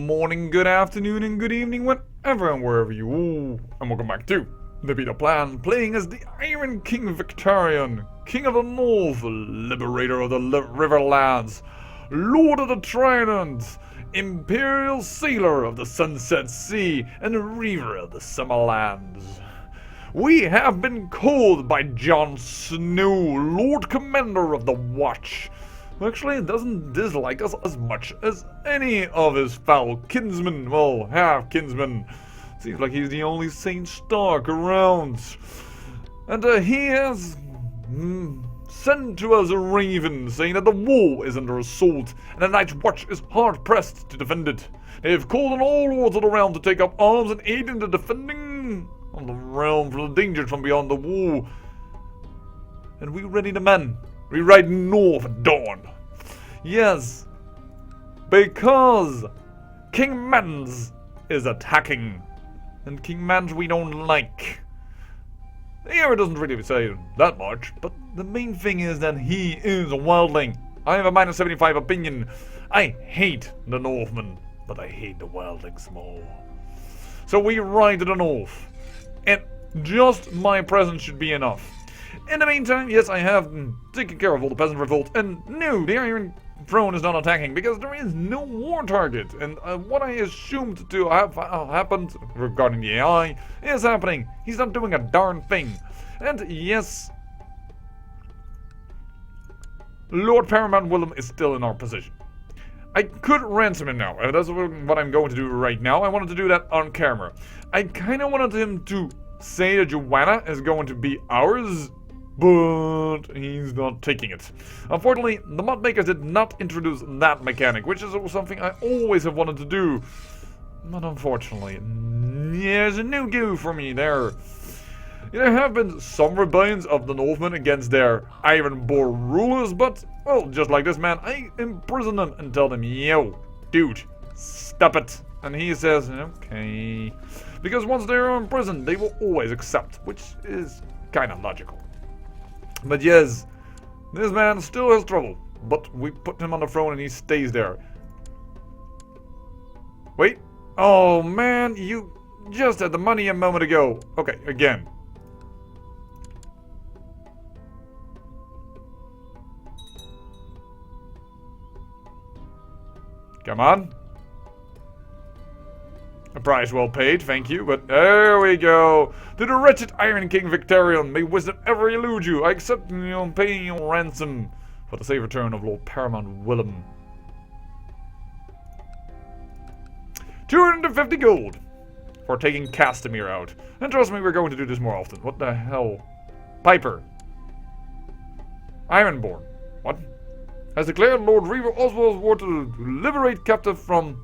morning, good afternoon, and good evening, whenever and wherever you are. And welcome back to The Beta Plan, playing as the Iron King Victorian, King of the North, Liberator of the Riverlands, Lord of the Trident, Imperial Sailor of the Sunset Sea, and Reaver of the Summerlands. We have been called by Jon Snow, Lord Commander of the Watch. Actually, doesn't dislike us as much as any of his foul kinsmen, well, half-kinsmen. Seems like he's the only Saint Stark around. And he has sent to us a raven saying that the wall is under assault and the Night's Watch is hard-pressed to defend it. They have called on all lords of the realm to take up arms and aid in the defending of the realm from the dangers from beyond the wall. And we ready the men. We ride north at dawn. Yes, because King Mans is attacking. And King Mans we don't like. Here it doesn't really say that much, but the main thing is that he is a wildling. I have a -75 opinion. I hate the Northmen, but I hate the wildlings more. So we ride to the north. And just my presence should be enough. In the meantime, yes, I have taken care of all the peasant revolt, and no, the Iron Throne is not attacking because there is no war target. And what I assumed to have happened regarding the AI is happening. He's not doing a darn thing. And yes, Lord Paramount Willem is still in our position. I could ransom him now. That's what I'm going to do right now. I wanted to do that on camera. I kind of wanted him to say that Joanna is going to be ours, but he's not taking it. Unfortunately, the mod makers did not introduce that mechanic, which is something I always have wanted to do. But unfortunately, there's a no-go for me there. There have been some rebellions of the Northmen against their Ironborn rulers, but, well, just like this man, I imprison them and tell them, yo, dude, stop it. And he says, okay. Because once they're in prison, they will always accept, which is kind of logical. But yes, this man still has trouble, but we put him on the throne and he stays there. Wait. Oh man, you just had the money a moment ago. Okay, again. Come on. A price well paid, thank you, but there we go. To the wretched Iron King Victorian, may wisdom ever elude you. I accept paying your ransom for the safe return of Lord Paramount Willem. 250 gold for taking Castamere out. And trust me, we're going to do this more often. What the hell? Piper. Ironborn. What? Has declared Lord Reaver Oswald's war to liberate captive from...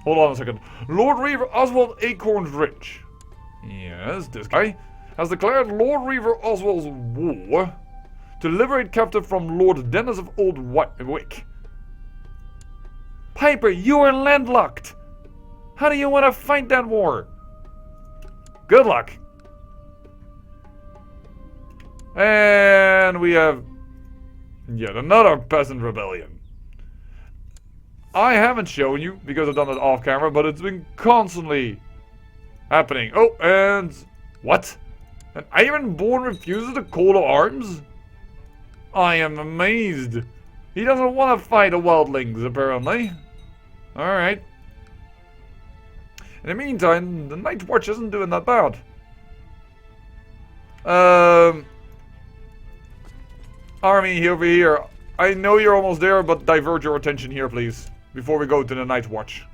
Hold on a second. Lord Reaver Oswald Acorn's Rich. Yes, this guy has declared Lord Reaver Oswald's war to liberate captive from Lord Dennis of Old Wick. Piper, you are landlocked. How do you want to fight that war? Good luck. And we have yet another peasant rebellion. I haven't shown you because I've done it off camera, but it's been constantly happening. Oh, and what? An Ironborn refuses to call to arms? I am amazed. He doesn't want to fight the wildlings, apparently. Alright. In the meantime, the Night's Watch isn't doing that bad. Army over here. I know you're almost there, but divert your attention here, please. Before we go to the Night's Watch.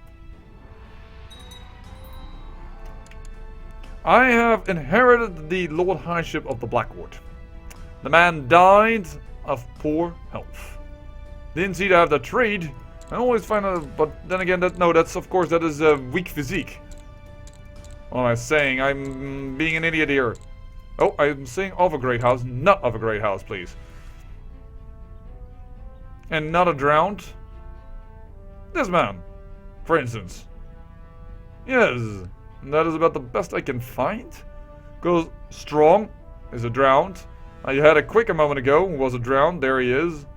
I have inherited the Lord Highship of the Blackwood. The man died of poor health. Didn't seem to have the trade. I always find out, but then again, that's of course, that is a weak physique. What am I saying? I'm being an idiot here. Oh, I'm saying of a great house, not of a great house, please. And not a drowned. This man, for instance. Yes, that is about the best I can find. Goes strong, is a drowned. I had a quick a moment ago, was a drowned, there he is.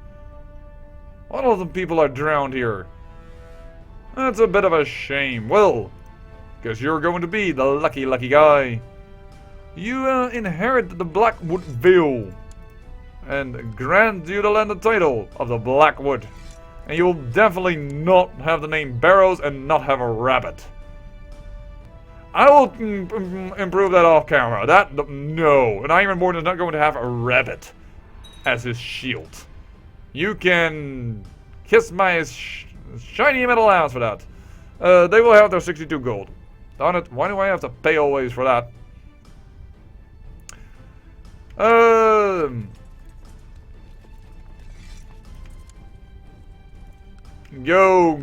All of the people are drowned here. That's a bit of a shame. Well, guess you're going to be the lucky guy. You inherit the Blackwood Vale. And grant you the landed title of the Blackwood. And you will definitely not have the name Barrows and not have a rabbit. I will improve that off camera. No. An Ironborn is not going to have a rabbit as his shield. You can kiss my shiny metal ass for that. They will have their 62 gold. Darn it, why do I have to pay always for that? Go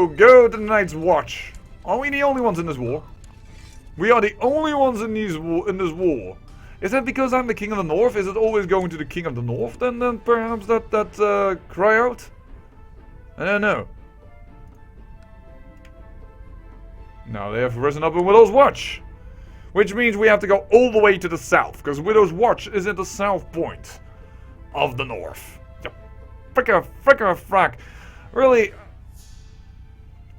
to the Night's Watch. Are we the only ones in this war? We are the only ones in this war. Is that because I'm the King of the North? Is it always going to the King of the North? Then perhaps that cry out? I don't know. Now they have risen up in Widow's Watch. Which means we have to go all the way to the south. Because Widow's Watch is at the south point of the north. Fricka. Really,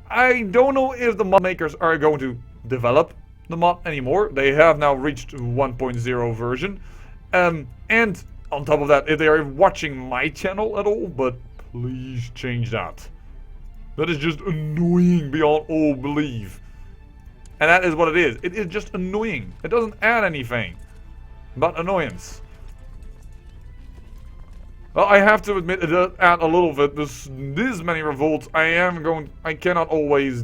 I don't know if the mod makers are going to develop the mod anymore. They have now reached 1.0 version. And on top of that, if they are watching my channel at all, but please change that. That is just annoying beyond all belief. And that is what it is. It is just annoying. It doesn't add anything but annoyance. Well, I have to admit, it does add a little bit. This many revolts, I cannot always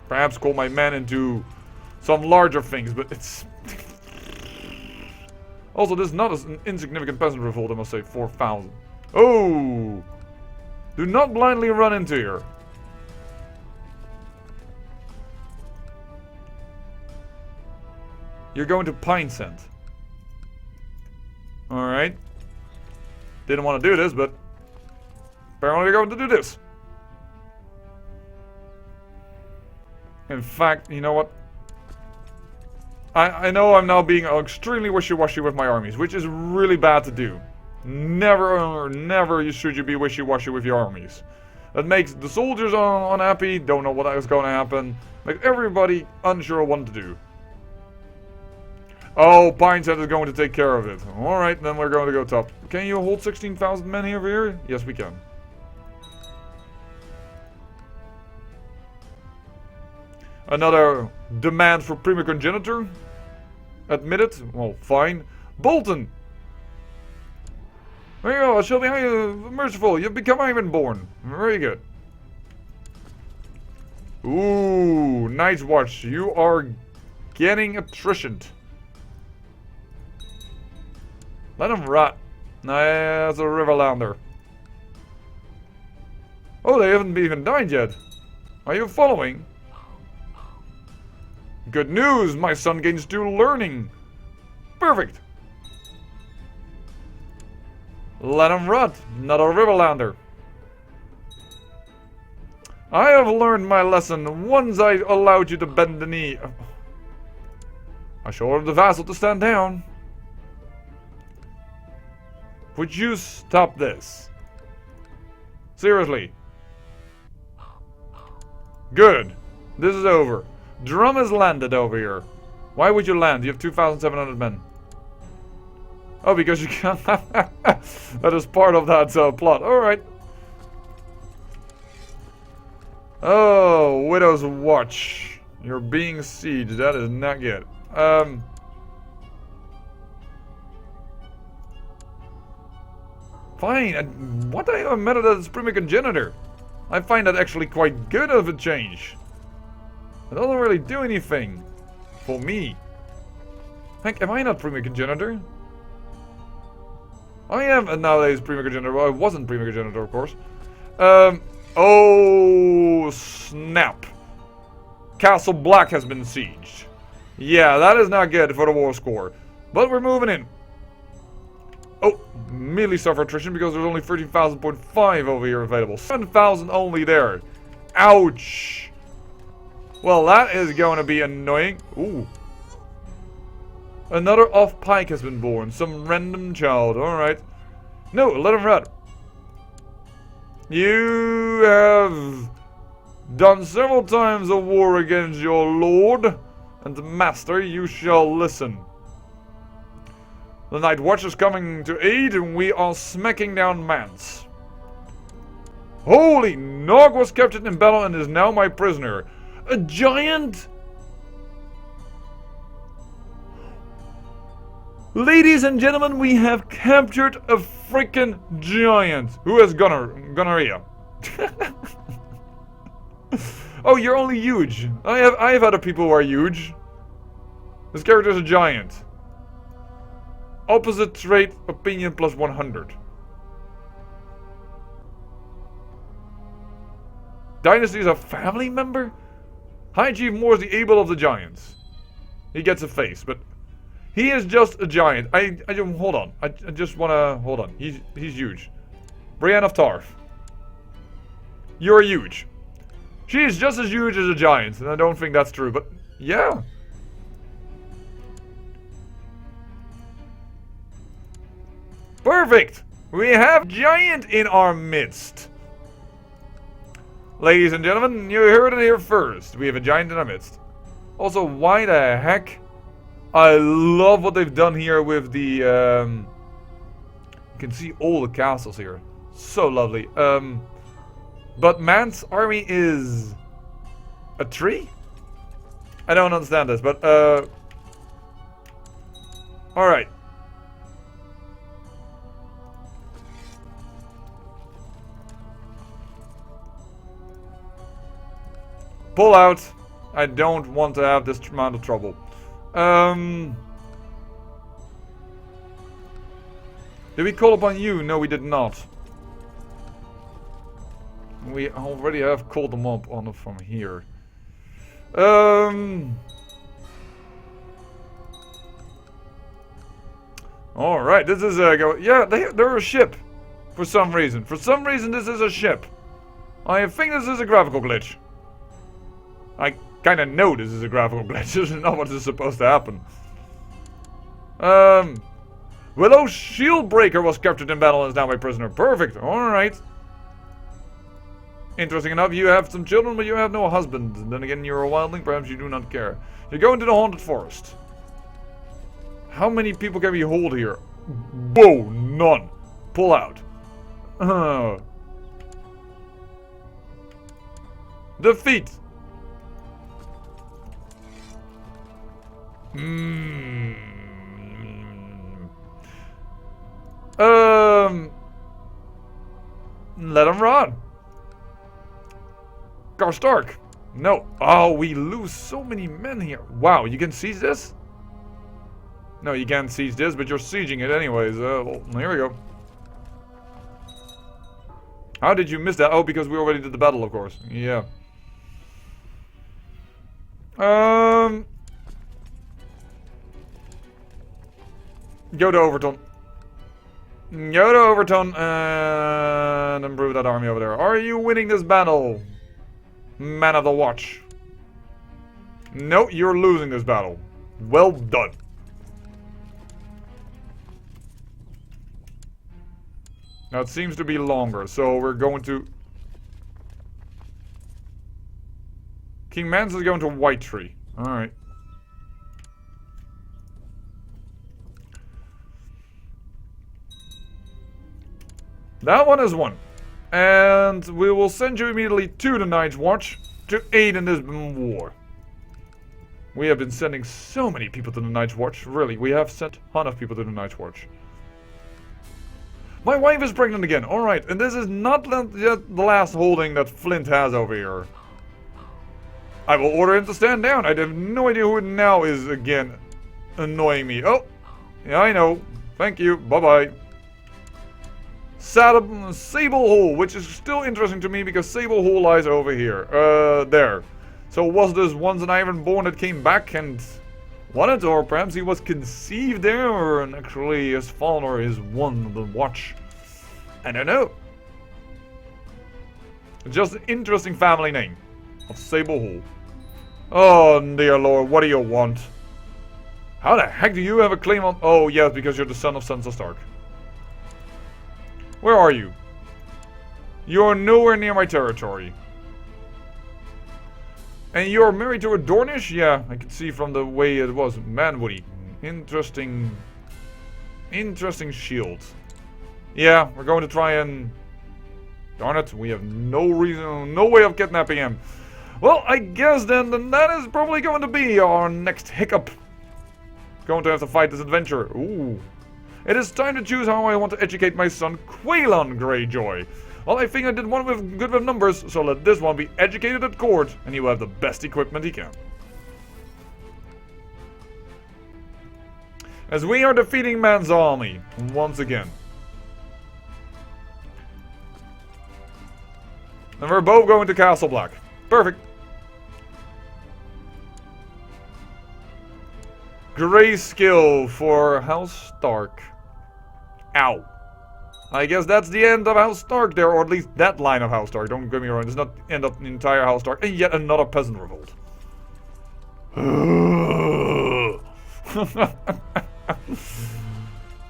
perhaps call my men into some larger things, but it's... Also, this is not an insignificant peasant revolt, I must say, 4,000. Oh! Do not blindly run into here. You're going to Pine Scent. Alright. Didn't want to do this, but apparently you're going to do this. In fact, you know what? I know I'm now being extremely wishy-washy with my armies, which is really bad to do. Never should you be wishy-washy with your armies. That makes the soldiers unhappy, don't know what is going to happen, makes everybody unsure what to do. Oh, Pine Scent is going to take care of it. Alright, then we're going to go top. Can you hold 16,000 men over here? Yes, we can. Another demand for Prima Congenitor. Admitted. Well, fine. Bolton! There you go, I shall be merciful. You've become Ironborn. Very good. Ooh, Night's Watch. You are getting attritioned. Let him rot. That's a Riverlander. Oh, they haven't even died yet. Are you following? Good news! My son gains 2 learning. Perfect. Let him rot. Not a Riverlander. I have learned my lesson once I allowed you to bend the knee. I shall order the vassal to stand down. Would you stop this? Seriously. Good. This is over. Drum has landed over here. Why would you land? You have 2,700 men. Oh, because you can't. That is part of that plot. Alright. Oh, Widow's Watch. You're being sieged. That is not good. Fine. What I admitted that it's Prima Congenitor. I find that actually quite good of a change. It doesn't really do anything for me. Heck, am I not Prima Congenitor? I am nowadays Prima Congenitor. Well, I wasn't Prima Congenitor, of course. Oh, snap. Castle Black has been sieged. Yeah, that is not good for the war score. But we're moving in. Oh, merely suffer attrition because there's only 13,000.5 over here available. 7,000 only there. Ouch. Well, that is going to be annoying. Ooh. Another off-pike has been born. Some random child. Alright. No, let him run. You have done several times a war against your lord and master. You shall listen. The Night Watch is coming to aid, and we are smacking down Mance. Holy, Nog was captured in battle and is now my prisoner. A giant? Ladies and gentlemen, we have captured a freaking giant. Who has gonorrhea? Oh, you're only huge. I have other people who are huge. This character is a giant. Opposite trait, opinion plus 100. Dynasty is a family member? High Chief Moore is the able of the giants. He gets a face, but he is just a giant. I don't, hold on. I just wanna, hold on. He's huge. Brienne of Tarth. You're huge. She is just as huge as a giant, and I don't think that's true, but yeah. Perfect! We have giant in our midst. Ladies and gentlemen, you heard it here first. We have a giant in our midst. Also, why the heck? I love what they've done here with the, you can see all the castles here. So lovely. But Man's army is a tree? I don't understand this, but, alright. Pull out. I don't want to have this amount of trouble. Did we call upon you? No, we did not. We already have called them up on from here. Alright, this is a go. Yeah, they're a ship. For some reason. For some reason, this is a ship. I think this is a graphical glitch. I kind of know this is a graphical glitch. This is not what is supposed to happen. Willow Shieldbreaker was captured in battle and is now my prisoner. Perfect. Alright. Interesting enough, you have some children, but you have no husband. And then again, you're a wildling. Perhaps you do not care. You're going to the Haunted Forest. How many people can we hold here? Whoa, none. Pull out. Defeat. Let him run. Karstark. No. Oh, we lose so many men here. Wow, you can seize this? No, you can't seize this, but you're sieging it anyways. Well, here we go. How did you miss that? Oh, because we already did the battle, of course. Yeah. Go to Overton. Go to Overton and improve that army over there. Are you winning this battle? Man of the Watch. No, you're losing this battle. Well done. Now it seems to be longer, so we're going to... King Mance is going to White Tree. Alright. That one is one. And we will send you immediately to the Night's Watch to aid in this war. We have been sending so many people to the Night's Watch. Really, we have sent a ton of people to the Night's Watch. My wife is pregnant again. Alright, and this is not yet the last holding that Flint has over here. I will order him to stand down. I have no idea who now is again annoying me. Oh, yeah, I know. Thank you. Bye-bye. Sable Hole, which is still interesting to me because Sable Hole lies over here. There. So was this once an Ironborn that came back and wanted, or perhaps he was conceived there, and actually his father is one of the Watch? I don't know. Just an interesting family name of Sable Hole. Oh dear lord, what do you want? How the heck do you have a claim on? Oh yes, because you're the son of Sansa Stark. Where are you? You're nowhere near my territory. And you're married to a Dornish? Yeah, I can see from the way it was. Manwoody. Interesting shield. Yeah, we're going to try and... Darn it, we have no reason, no way of kidnapping him. Well, I guess then that is probably going to be our next hiccup. Going to have to fight this adventure. Ooh. It is time to choose how I want to educate my son Quaylon Greyjoy. Well, I think I did one with good with numbers, so let this one be educated at court, and he will have the best equipment he can. As we are defeating man's army, once again. And we're both going to Castle Black. Perfect. Grayscale for House Stark. Ow. I guess that's the end of House Stark there, or at least that line of House Stark. Don't get me wrong, it's not the end of the entire House Stark. And yet another peasant revolt.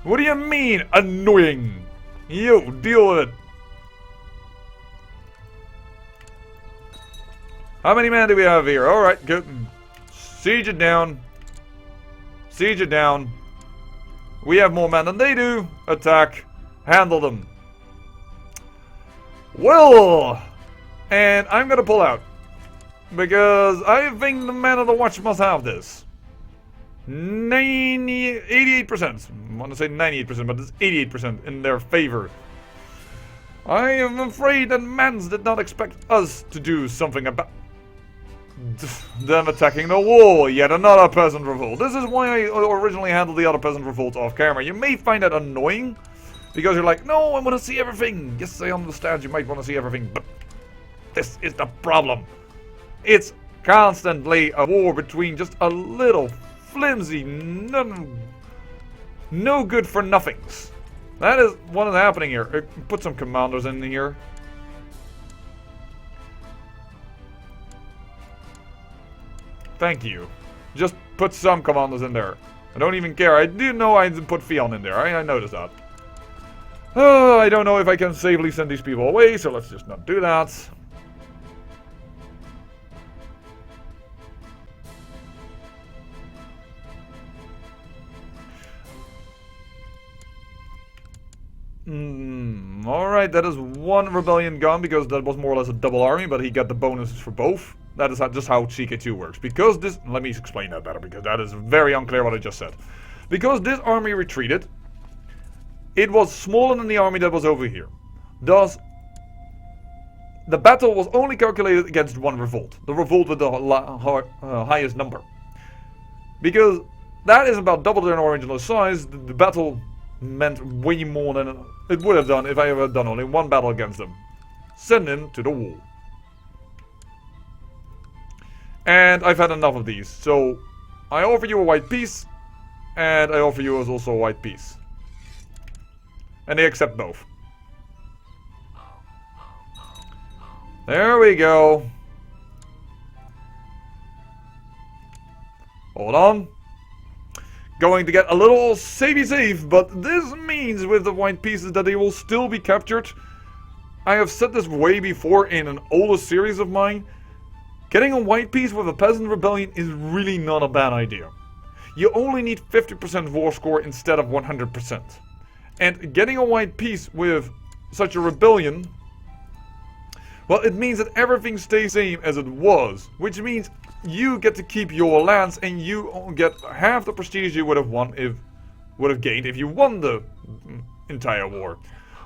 What do you mean, annoying? You, deal with it. How many men do we have here? Alright, good. Siege it down. Siege it down. We have more men than they do. Attack. Handle them. Well, and I'm gonna pull out. Because I think the men of the watch must have this. 88%. I want to say 98%, but it's 88% in their favor. I am afraid that Mans did not expect us to do something about them attacking the wall. Yet another peasant revolt. This is why I originally handled the other peasant revolt off camera. You may find that annoying, because you're like, no, I want to see everything. Yes, I understand you might want to see everything, but this is the problem. It's constantly a war between just a little flimsy, no good for nothings. That is what is happening here. Put some commanders in here. Thank you. Just put some commanders in there. I don't even care. I do know I didn't put Fion in there. I noticed that. I don't know if I can safely send these people away, so let's just not do that. Alright, that is one rebellion gone, because that was more or less a double army, but he got the bonuses for both. That is just how CK2 works. Because this... Let me explain that better, because that is very unclear what I just said. Because this army retreated, it was smaller than the army that was over here. Thus, the battle was only calculated against one revolt. The revolt with the highest number. Because that is about double their original size. The battle meant way more than it would have done if I ever done only one battle against them. Send him to the wall. And I've had enough of these. So, I offer you a white peace. And I offer you also a white peace. And they accept both. There we go. Hold on. Going to get a little savey safe, but this means with the white pieces that they will still be captured. I have said this way before in an older series of mine. Getting a white piece with a peasant rebellion is really not a bad idea. You only need 50% war score instead of 100%. And getting a white piece with such a rebellion, well, it means that everything stays the same as it was. Which means you get to keep your lands and you get half the prestige you would have gained if you won the entire war.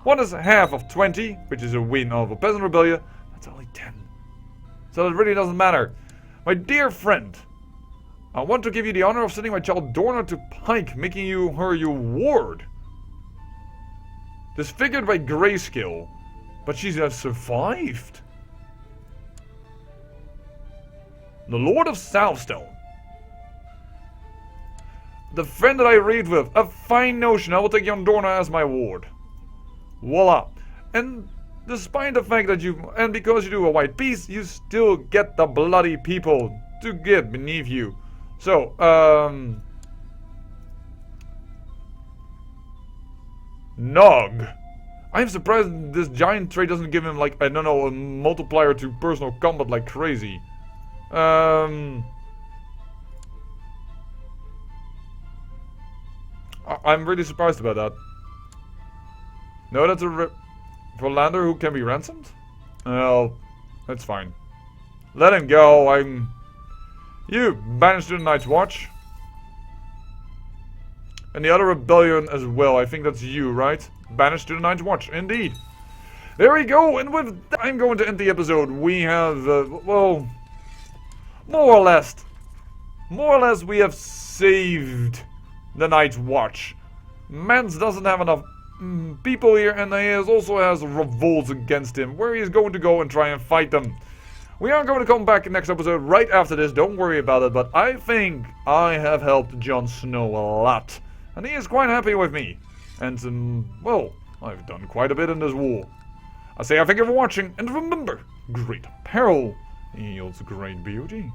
What is half of 20, which is a win of a peasant rebellion? That's only 10. So it really doesn't matter. My dear friend, I want to give you the honor of sending my child Dorna to Pike, making her your ward. Disfigured by grayscale, but she has survived. The Lord of Southstone. The friend that I read with. A fine notion. I will take young Dorna as my ward. Voila. And despite the fact that and because you do a white piece, you still get the bloody people to get beneath you. So, Nog. I'm surprised this giant trait doesn't give him, like, I don't know, a multiplier to personal combat like crazy. I'm really surprised about that. No, that's a Verlander who can be ransomed? Well, that's fine. Let him go, You, banished to the Night's Watch. And the other rebellion as well, I think that's you, right? Banished to the Night's Watch, indeed. There we go, and with that, I'm going to end the episode. We have, well, more or less, we have saved the Night's Watch. Mans doesn't have enough people here, and he also has revolts against him, where he is going to go and try and fight them. We are going to come back next episode right after this, don't worry about it, but I think I have helped Jon Snow a lot. And he is quite happy with me. And, well, I've done quite a bit in this war. I say I thank you for watching, and remember, great peril yields great beauty.